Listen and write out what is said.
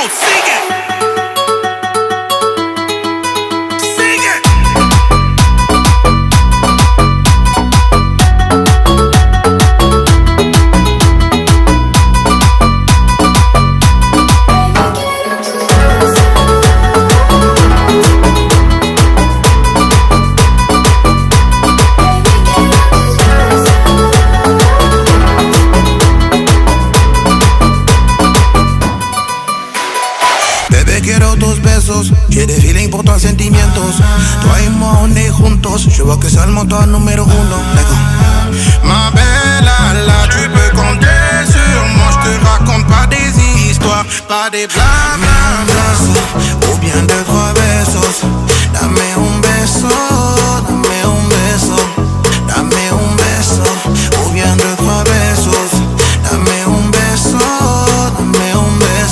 sigue. Sigue. Bebé, quiero tus besos, j'ai des feelings pour toi, sentimientos. Toi et moi, on est juntos, je vois que c'est le moteur numéro uno. Ma belle, là, tu peux compter sur moi. Je te raconte pas des histoires, pas des blablabla, ou bien de droits.